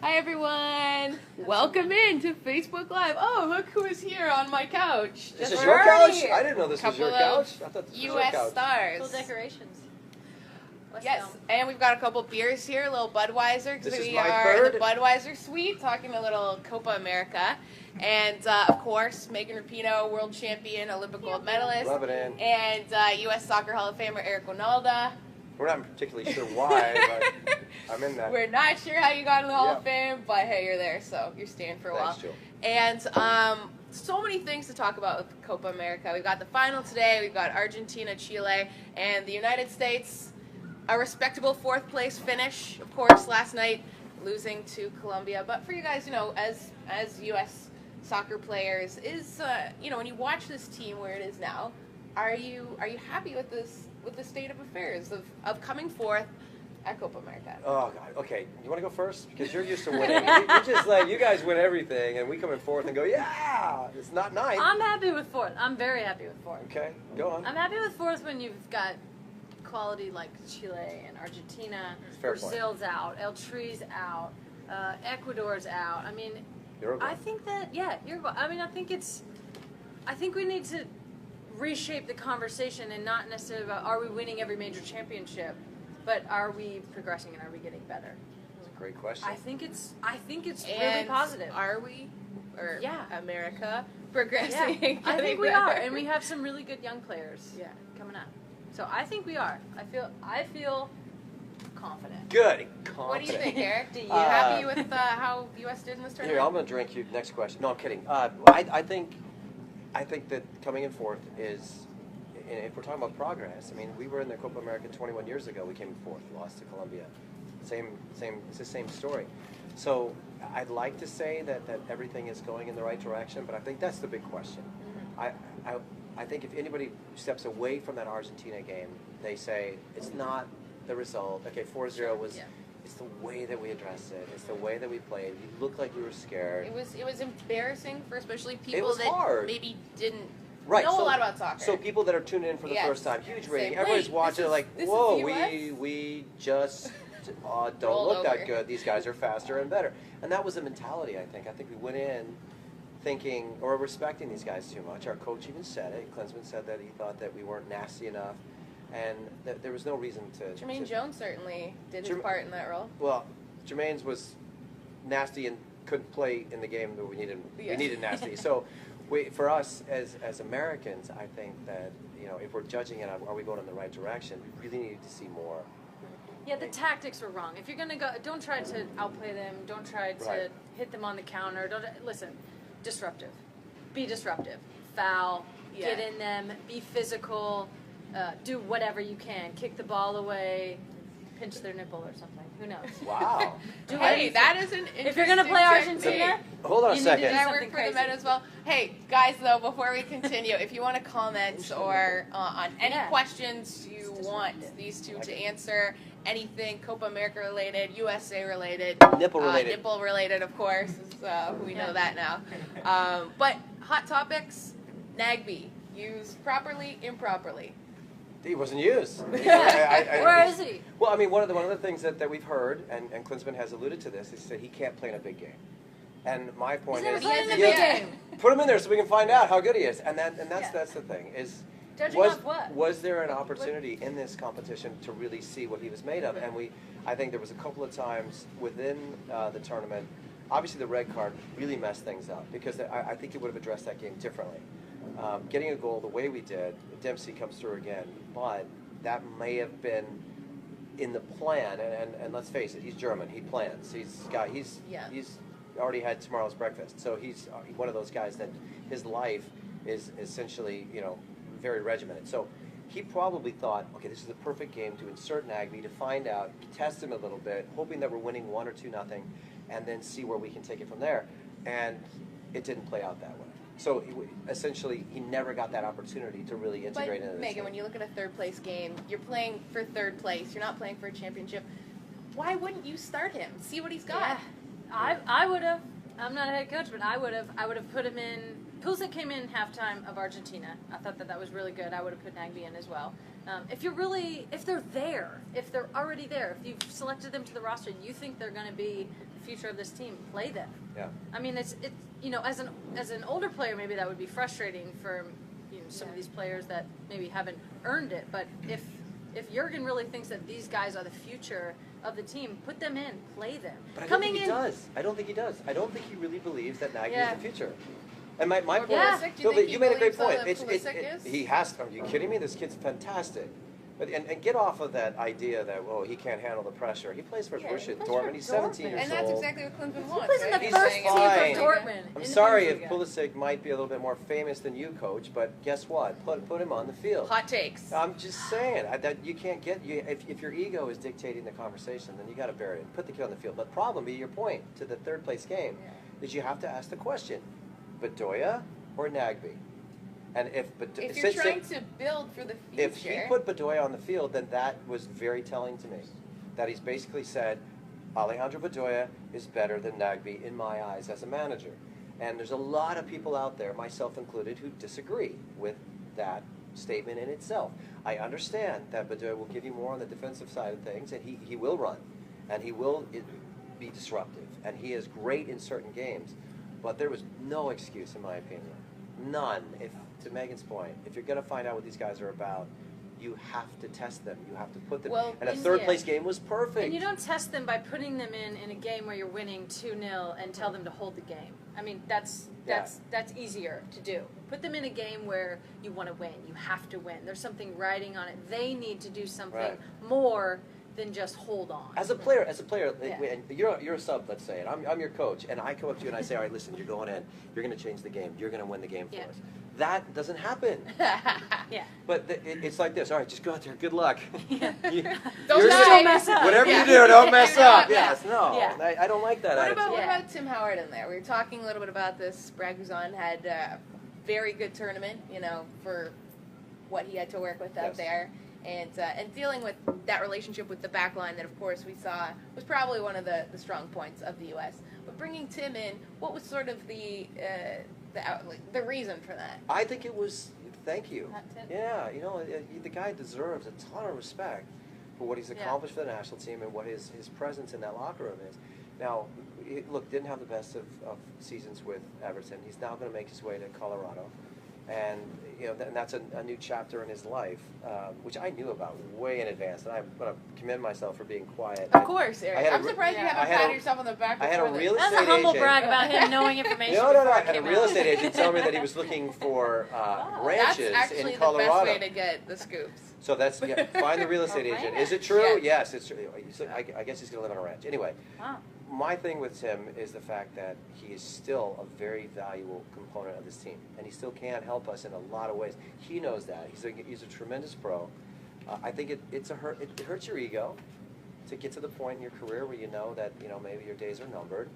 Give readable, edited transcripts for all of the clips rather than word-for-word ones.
Hi everyone! Welcome in to Facebook Live. Oh, look who is here on my couch. This is your couch? I didn't know this was your couch. I thought this was US your couch. stars. Cool decorations. Yes, and we've got a couple beers here, a little Budweiser, because we are in the Budweiser suite, talking a little Copa America. And, of course, Megan Rapinoe, world champion, Olympic gold medalist. Love it, Ann. And U.S. Soccer Hall of Famer Eric Wynalda. We're not particularly sure why, but I'm in that. We're not sure how you got in the Hall of Fame, but hey, you're there, so you're staying for a while. Jill. And so many things to talk about with Copa America. We've got the final today, we've got Argentina, Chile, and the United States. A respectable fourth place finish, of course, last night, losing to Colombia. But for you guys, as U.S. soccer players, when you watch this team where it is now, are you happy with the state of affairs of coming fourth at Copa America? Oh God. Okay, you want to go first because you're used to winning. You're just like you guys win everything, and we come in fourth and go, yeah, it's not ninth. I'm happy with fourth. I'm very happy with fourth. Okay, go on. I'm happy with fourth when you've got quality like Chile and Argentina. Brazil's out. El Tri's out. Ecuador's out. I mean, I think that I think we need to reshape the conversation and not necessarily about are we winning every major championship, but are we progressing and are we getting better? That's a great question. I think it's really positive. Are we? Or yeah. America progressing? Yeah. I think we are, and we have some really good young players coming up. So I think we are. I feel confident. Good. Confident. What do you think, Eric? You happy with how U.S. did in this tournament? Here, I'm going to drink you. Next question. No, I'm kidding. I think that coming in fourth is, if we're talking about progress, I mean, we were in the Copa America 21 years ago. We came in fourth, lost to Colombia. It's the same story. So I'd like to say that everything is going in the right direction, but I think that's the big question. Mm-hmm. I think if anybody steps away from that Argentina game, they say it's not the result. Okay, 4-0 was. Yeah. It's the way that we addressed it. It's the way that we played. We looked like we were scared. It was embarrassing for especially people that maybe didn't know a lot about soccer. So people that are tuning in for the first time, huge rating. Everybody's watching like, whoa, we just don't look that good. These guys are faster and better. And that was the mentality, I think. I think we went in thinking or respecting these guys too much. Our coach even said it. Klinsmann said that he thought that we weren't nasty enough. And there was no reason to... Jermaine Jones certainly did his part in that role. Well, Jermaine's was nasty and couldn't play in the game that we needed. We needed nasty. So, for us as Americans, I think that if we're judging it, are we going in the right direction? We really needed to see more. Yeah, the tactics were wrong. If you're going to go, don't try to outplay them. Don't try to hit them on the counter. Listen, disruptive. Be disruptive. Foul. Get in them. Be physical. Do whatever you can. Kick the ball away, pinch their nipple or something. Who knows? Wow. Hey, that is an interesting if you're going to play Argentina, hold on a second. I work for the men as well. Hey, guys, though, before we continue, if you want to comment or on any questions you want these two to answer, anything Copa America related, USA related, nipple related, of course. We know that now. But hot topics, Nagby, used properly, improperly. He wasn't used. Where is he? Well, I mean, one of the things that we've heard, and Klinsmann has alluded to this, is that he can't play in a big game. And my point is, put him in there so we can find out how good he is. And that's the thing is, was there an opportunity in this competition to really see what he was made of? And I think there was a couple of times within the tournament. Obviously, the red card really messed things up because I think he would have addressed that game differently. Getting a goal the way we did, Dempsey comes through again, but that may have been in the plan. And let's face it, he's German. He plans. He's already had tomorrow's breakfast. So he's one of those guys that his life is essentially very regimented. So he probably thought, okay, this is the perfect game to insert Nagby to find out, test him a little bit, hoping that we're winning 1 or 2-0, and then see where we can take it from there. And it didn't play out that way. So essentially, he never got that opportunity to really integrate into this. Megan, when you look at a third-place game, you're playing for third place. You're not playing for a championship. Why wouldn't you start him? See what he's got. Yeah. I would have. I'm not a head coach, but I would have put him in. Pulisic came in halftime of Argentina. I thought that was really good. I would have put Nagby in as well. If they're there, if they're already there, if you've selected them to the roster, you think they're going to be the future of this team, play them. Yeah. I mean, it's as an older player, maybe that would be frustrating for some of these players that maybe haven't earned it. But if Jurgen really thinks that these guys are the future of the team, put them in, play them. But I don't think he does. I don't think he does. I don't think he really believes that Nagy is the future. And my point is, you made a great point. He has to. Are you kidding me? This kid's fantastic. But, and get off of that idea that, he can't handle the pressure. He plays for Borussia Dortmund. He's 17 years old. And that's exactly what Klinsmann wants. He plays in the first team for Dortmund. I'm sorry if Pulisic might be a little bit more famous than you, Coach, but guess what? Put him on the field. Hot takes. I'm just saying that you can't get if your ego is dictating the conversation, then you got to bury it. Put the kid on the field. But problem, your point to the third place game, is you have to ask the question: Bedoya or Nagbe? And if you're trying to build for the future, if he put Bedoya on the field, then that was very telling to me. That he's basically said, Alejandro Bedoya is better than Nagbe in my eyes as a manager. And there's a lot of people out there, myself included, who disagree with that statement in itself. I understand that Bedoya will give you more on the defensive side of things, and he will run, and he will be disruptive, and he is great in certain games. But there was no excuse, in my opinion. None. To Megan's point, if you're going to find out what these guys are about, you have to test them. You have to put them. And a third-place game was perfect. And you don't test them by putting them in a game where you're winning 2-0 and tell them to hold the game. I mean, that's easier to do. Put them in a game where you want to win. You have to win. There's something riding on it. They need to do something more than just hold on. As a player, and you're a sub, let's say, and I'm your coach, and I come up to you and I say, all right, listen, you're going in. You're going to change the game. You're going to win the game for us. That doesn't happen. But it's like this. All right, just go out there. Good luck. Don't mess up. Whatever you do, don't mess up. Yes, no. I don't like that attitude. What about Tim Howard in there? We were talking a little bit about this. Brad Guzan had a very good tournament, for what he had to work with out there. And dealing with that relationship with the back line that, of course, we saw was probably one of the strong points of the U.S. But bringing Tim in, what was sort of the reason for that? I think it was, thank you. Yeah, the guy deserves a ton of respect for what he's accomplished for the national team and what his presence in that locker room is. Now, didn't have the best of seasons with Everton. He's now going to make his way to Colorado. And and that's a new chapter in his life, which I knew about way in advance. And I'm going to commend myself for being quiet. Of course, Eric. I'm surprised you haven't patted yourself on the back. I had a real estate agent. That's a humble brag about him knowing information. No. I had a real estate agent tell me that he was looking for ranches in Colorado. That's actually the best way to get the scoops. So find the real estate agent. Is it true? Yes, it's true. I guess he's going to live on a ranch. Anyway. Wow. My thing with Tim is the fact that he is still a very valuable component of this team, and he still can help us in a lot of ways. He knows that. He's a tremendous pro. I think it hurts your ego to get to the point in your career where you know that maybe your days are numbered,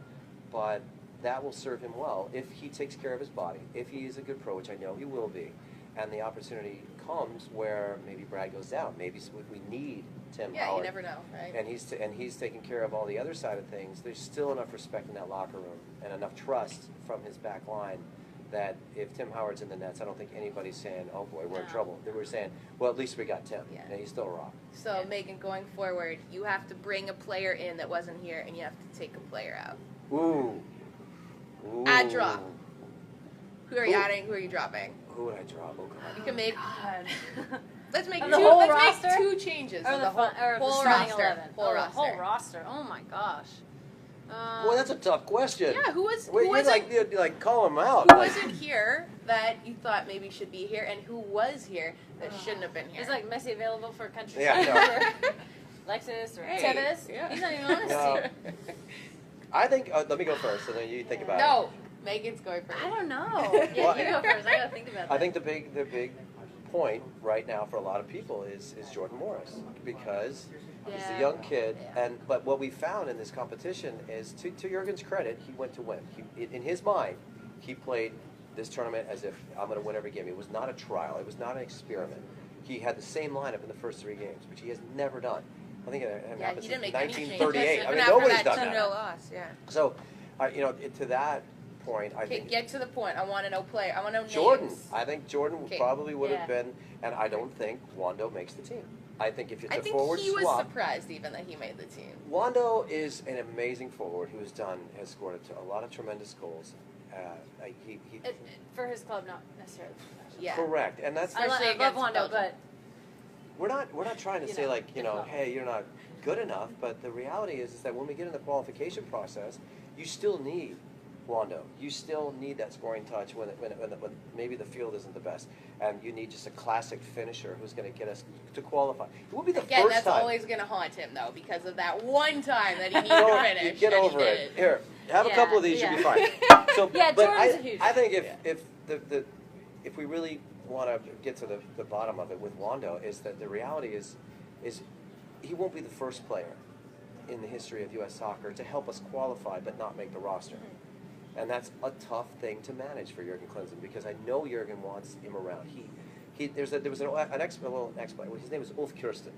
but that will serve him well if he takes care of his body, if he is a good pro, which I know he will be, and the opportunity comes where maybe Brad goes down. Maybe we need Tim Howard. Yeah, you never know, right? And he's taking care of all the other side of things. There's still enough respect in that locker room and enough trust from his back line that if Tim Howard's in the nets, I don't think anybody's saying, oh boy, we're in trouble. They were saying, well, at least we got Tim. Yeah. And he's still raw. So, Megan, going forward, you have to bring a player in that wasn't here, and you have to take a player out. Ooh. Add drop. Who are you adding? Who are you dropping? Who would I drop? Oh, God. You can make... Let's make two changes. Or the whole roster. Whole roster. Oh my gosh. Boy, that's a tough question. Yeah, who was like call him out. Who wasn't here that you thought maybe should be here, and who was here that shouldn't have been here? Is like Messi available for country? Yeah. Lexus or Tevez? Yeah. He's not even on the team. I think. Let me go first, and then you think about it. No, Megan's going first. I don't know. Yeah, you go first. I gotta think about that. I think the big point right now for a lot of people is Jordan Morris, because he's a young kid, but what we found in this competition is, to Jurgen's credit, he went to win. In his mind, he played this tournament as if I'm going to win every game. It was not a trial. It was not an experiment. He had the same lineup in the first 3 games, which he has never done. I think it happened since 1938. I mean, nobody's done that. Loss, So, to that point, I think get to the point. I want to know player. I want to know Jordan. names. I think Jordan probably would have been, and I don't think Wando makes the team. I think if it's a forward swap. I think he was surprised even that he made the team. Wando is an amazing forward who has scored a lot of tremendous goals. For his club, not necessarily. Yeah. Correct, and that's I love Wando, but we're not trying to say like hey, you're not good enough. But the reality is that when we get in the qualification process, you still need Wando. You still need that scoring touch when maybe the field isn't the best, and you need just a classic finisher who's going to get us to qualify. It will be the first time. That's always going to haunt him though, because of that one time that he needed to finish. Get over it. Here, have a couple of these, you'll be fine. So, but Jordan's a huge. I think if we really want to get to the bottom of it with Wando, is that the reality is he won't be the first player in the history of U.S. soccer to help us qualify but not make the roster. And that's a tough thing to manage for Jurgen Klinsmann, because I know Jurgen wants him around. There was an ex-player, his name was Ulf Kirsten,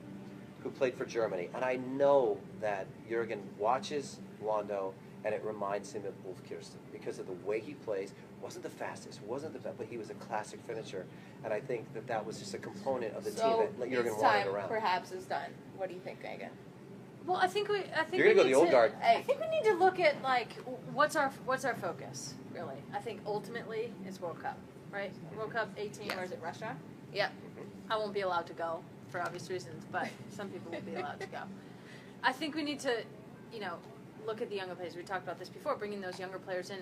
who played for Germany. And I know that Jurgen watches Wando and it reminds him of Ulf Kirsten because of the way he plays. Wasn't the fastest, wasn't the best, but he was a classic finisher. And I think that was just a component of the team that Jurgen wanted around. Perhaps is done. What do you think, Megan? Well, I think you're gonna go the old guard. I think we need to look at like what's our focus really. I think ultimately it's World Cup, right? World Cup 18. Where is it? Russia. Yeah. I won't be allowed to go for obvious reasons, but some people will be allowed to go. I think we need to, look at the younger players. We talked about this before, bringing those younger players in.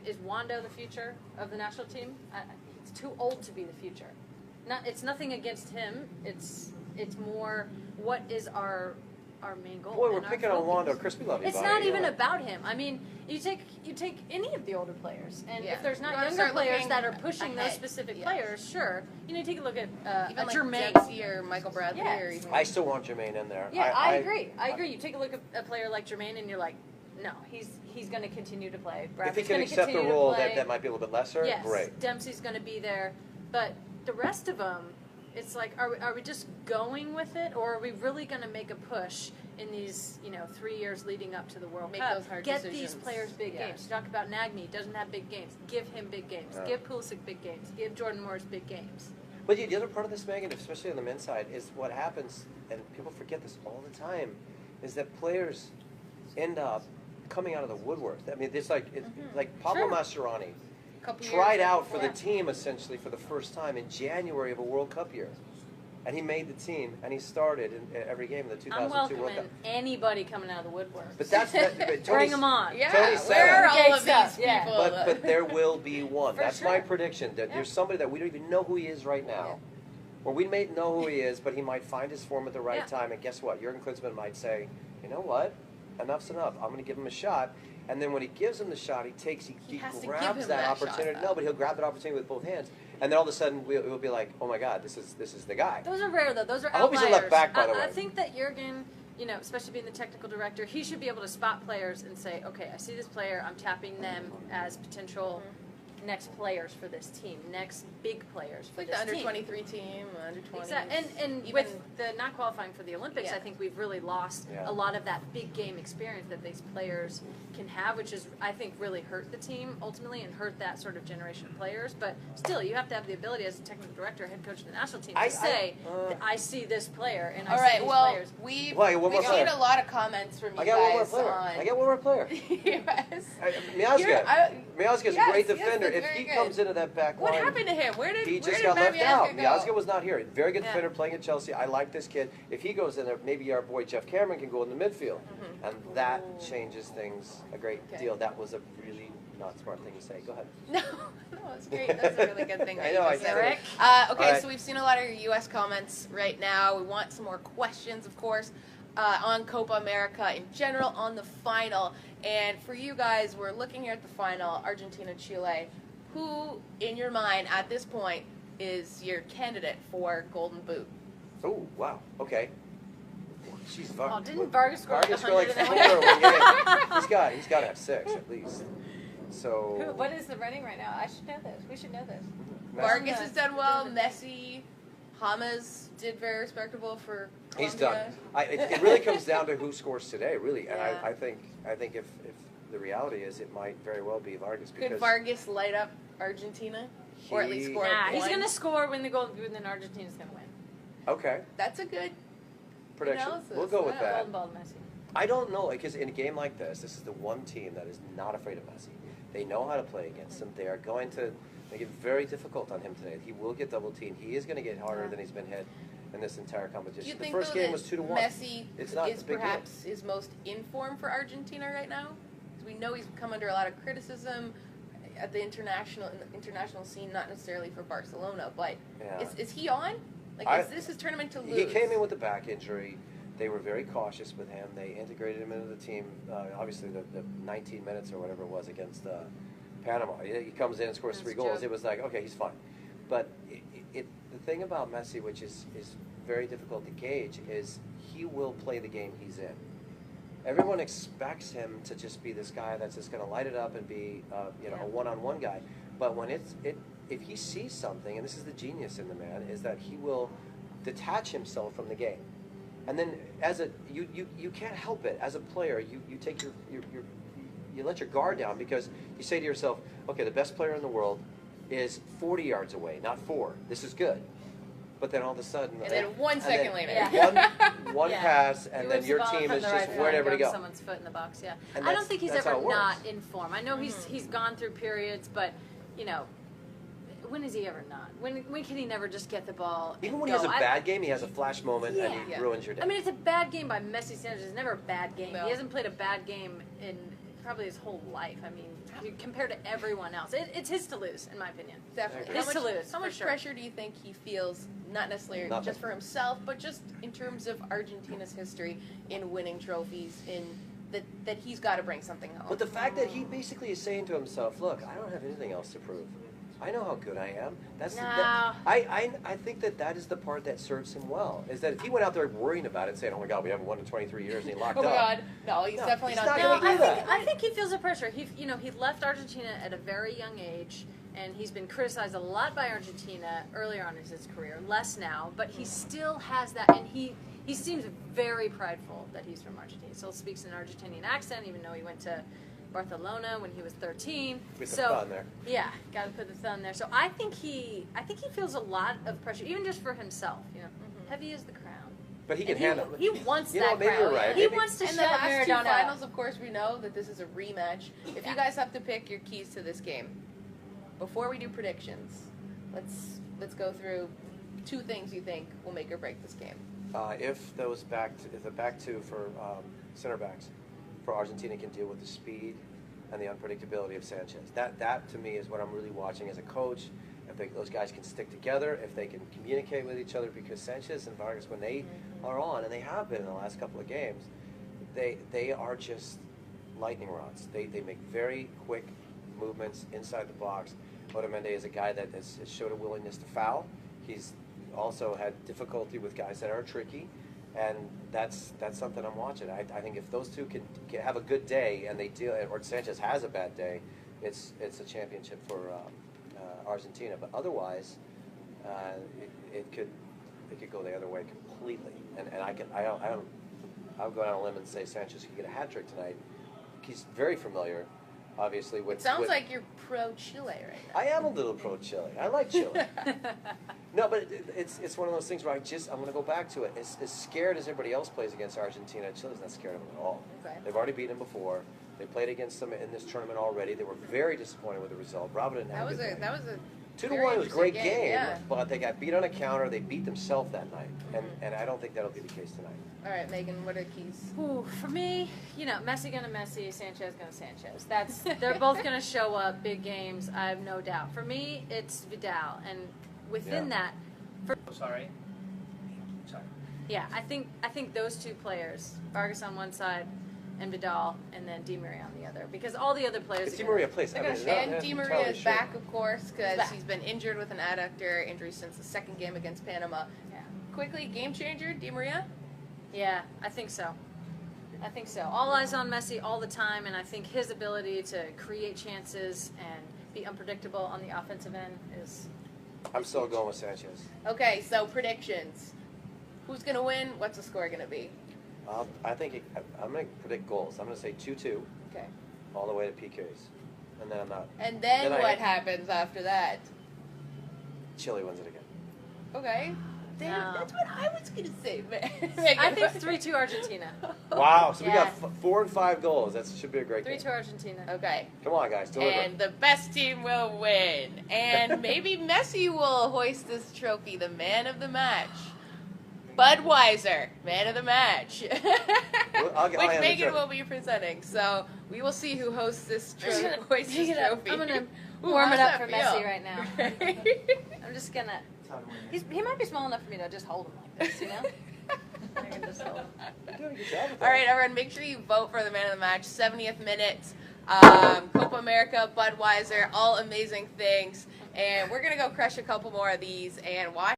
Is Wando the future of the national team? It's too old to be the future. It's nothing against him. It's more what is our main goal. Boy, we're picking on Wando. Chris, we love you. It's not even about him. I mean, you take any of the older players, and if there's not younger players that are pushing those specific players, sure. Take a look at even like Jermaine Dempsey or Michael Bradley. Or even I still want Jermaine in there. Yeah, I agree. You take a look at a player like Jermaine, and you're like, no, he's going to continue to play. If he can accept a role that might be a little bit lesser, great. Dempsey's going to be there, but the rest of them. It's like, are we just going with it, or are we really going to make a push in these, 3 years leading up to the World Cup? Those hard Get decisions. these players big games. You talk about Nagny, doesn't have big games. Give him big games. Give Pulisic big games. Give Jordan Morris big games. But the other part of this, Megan, especially on the men's side, is what happens, and people forget this all the time, is that players end up coming out of the woodwork. I mean, it's like Pablo Mascherani tried out for the team essentially for the first time in January of a World Cup year. And he made the team, and he started in every game of the 2002 World Cup. I'm welcoming anybody coming out of the woodwork. But bring them on. Yeah, where are all of these people? Yeah. But there will be one. That's my prediction. That there's somebody that we don't even know who he is right now. Or we may know who he is, but he might find his form at the right time. And guess what? Jurgen Klinsmann might say, you know what? Enough's enough. I'm going to give him a shot. And then when he gives him the shot, he grabs that opportunity. No, but he'll grab that opportunity with both hands. And then all of a sudden, we'll be like, oh my God, this is the guy. Those are rare, though. Those are outliers. I hope he's left back, by the way. I think that Jurgen, especially being the technical director, he should be able to spot players and say, okay, I see this player. I'm tapping them as potential next players for this team, next big players for this team. The under-23 team, under-20. Exactly. And even with the not qualifying for the Olympics, I think we've really lost a lot of that big game experience that these players can have, which is, I think, really hurt the team ultimately and hurt that sort of generation of players. But still, you have to have the ability as a technical director, head coach of the national team, to say, I see this player and I see these players. We've seen a lot of comments from you guys on... I got one more player. Yes. Miazga's a great defender. If he comes into that back line... What happened to him? He just got left out. Miazga was not here. Very good defender playing at Chelsea. I like this kid. If he goes in there, maybe our boy Jeff Cameron can go in the midfield. And that changes things a great deal. That was a really not smart thing to say. Go ahead. No, it's great. That's a really good thing that I know, you just said. Rick. Okay, so we've seen a lot of your U.S. comments right now. We want some more questions, of course, on Copa America in general, on the final. And for you guys, we're looking here at the final, Argentina-Chile. Who, in your mind, at this point, is your candidate for Golden Boot? Oh, wow. Okay. Jeez, didn't Vargas score like 100 100? He's got to have 6 at least. So. What is the running right now? I should know this. We should know this. Vargas has done well. Messi, James did very respectable for Colombia. He's done. It really comes down to who scores today, really. And Yeah. I think if the reality is, it might very well be Vargas. Because could Vargas light up Argentina? Or at least score one? He's going to score when then Argentina's going to win. Okay. That's a good prediction. analysis. We'll go with that. Golden ball to Messi. I don't know, because in a game like this is the one team that is not afraid of Messi. They know how to play against him. They are going to make it very difficult on him today. He will get double teamed. He is going to get harder than he's been hit in this entire competition. The first game was 2-1. Messi it's not is perhaps his most in form for Argentina right now. We know he's come under a lot of criticism at the international scene, not necessarily for Barcelona, but is he on? Like, is this his tournament to lose? He came in with a back injury. They were very cautious with him. They integrated him into the team. Obviously, the 19 minutes or whatever it was against Panama. He comes in and scores 3 goals. True. It was like, okay, he's fine. But the thing about Messi, which is very difficult to gauge, is he will play the game he's in. Everyone expects him to just be this guy that's just going to light it up and be a one-on-one guy. But when if he sees something, and this is the genius in the man, is that he will detach himself from the game. And then you can't help it. As a player, you take you let your guard down, because you say to yourself, okay, the best player in the world is 40 yards away, not 4. This is good. But then all of a sudden, and then 1 second later, one pass, and then your team is just wherever to go. Someone's foot in the box. Yeah, I don't think he's ever not in form. I know he's gone through periods, but when is he ever not? When can he never just get the ball? Even when he has a bad game, he has a flash moment and he ruins your day. I mean, it's a bad game by Messi standards. It's never a bad game. No. He hasn't played a bad game in probably his whole life. I mean, compared to everyone else, it's his to lose, in my opinion. Definitely. His to lose. How much pressure do you think he feels, not necessarily just for himself, but just in terms of Argentina's history in winning trophies, in that he's got to bring something home? But the fact that he basically is saying to himself, look, I don't have anything else to prove. I know how good I am. I think that is the part that serves him well. Is that if he went out there worrying about it, saying, "Oh my God, we haven't won in 23 years," and he locked up. Oh my God, no, he's definitely not going to do that. I think he feels the pressure. He left Argentina at a very young age, and he's been criticized a lot by Argentina earlier on in his career. Less now, but he still has that, and he seems very prideful that he's from Argentina. He still speaks an Argentinian accent, even though he went to Barcelona when he was 13. With the thumb there. Yeah, got to put the thumb there. So I think he feels a lot of pressure, even just for himself. Heavy is the crown. But he can handle it. He wants that maybe crown. you're right. He wants to shut shut Maradona. In the last 2 finals, of course, we know that this is a rematch. If you guys have to pick your keys to this game, before we do predictions, let's go through 2 things you think will make or break this game. If the back 2 for center backs for Argentina can deal with the speed and the unpredictability of Sanchez. That to me is what I'm really watching as a coach. If those guys can stick together, if they can communicate with each other, because Sanchez and Vargas, when they are on, and they have been in the last couple of games, they are just lightning rods. They make very quick movements inside the box. Otamendi is a guy that has showed a willingness to foul. He's also had difficulty with guys that are tricky. And that's something I'm watching. I think if those two can have a good day, and they deal, or Sanchez has a bad day, it's a championship for Argentina. But otherwise, it could go the other way completely. And I'll go down a limb and say Sanchez could get a hat trick tonight. He's very familiar, obviously. With sounds like you're pro Chile right now. I am a little pro Chile. I like Chile. No, but it's one of those things where I'm going to go back to it. As scared as everybody else plays against Argentina, Chile's not scared of them at all. Okay. They've already beaten them before. They played against them in this tournament already. They were very disappointed with the result. Bravo didn't have a good that was a 2-1 was a great game, yeah. But they got beat on a counter. They beat themselves that night, and I don't think that'll be the case tonight. All right, Megan, what are keys? Ooh, for me, Messi gonna Messi, Sanchez gonna Sanchez. They're both gonna show up big games. I have no doubt. For me, it's Vidal, and within that, Sorry. Yeah, I think those 2 players, Vargas on one side, and Vidal, and then Di Maria on the other, because all the other players. Di Maria plays. And Di Maria is back, of course, because he's been injured with an adductor injury since the 2nd game against Panama. Yeah. Quickly, game changer, Di Maria? Yeah, I think so. All eyes on Messi all the time, and I think his ability to create chances and be unpredictable on the offensive end is I'm still going with Sanchez. Okay, so predictions. Who's going to win? What's the score going to be? I think I'm going to predict goals. I'm going to say 2-2. Okay. All the way to PKs. And then I'm not. And then what happens after that? Chile wins it again. Okay. Damn, that's what I was going to say, man. I think 3-2 Argentina. Wow, so we got 4 and 5 goals. That should be a great game. 3-2 Argentina. Okay. Come on, guys, deliver. And the best team will win. And maybe Messi will hoist this trophy, the man of the match. Budweiser, man of the match. Which Megan will be presenting. So we will see who hosts this trophy. I'm going to warm it up for Messi right now. I'm just going to... He might be small enough for me to just hold him like this, you know? I can just hold him. All right, everyone, make sure you vote for the man of the match. 70th minute, Copa America, Budweiser, all amazing things. And we're going to go crush a couple more of these and watch.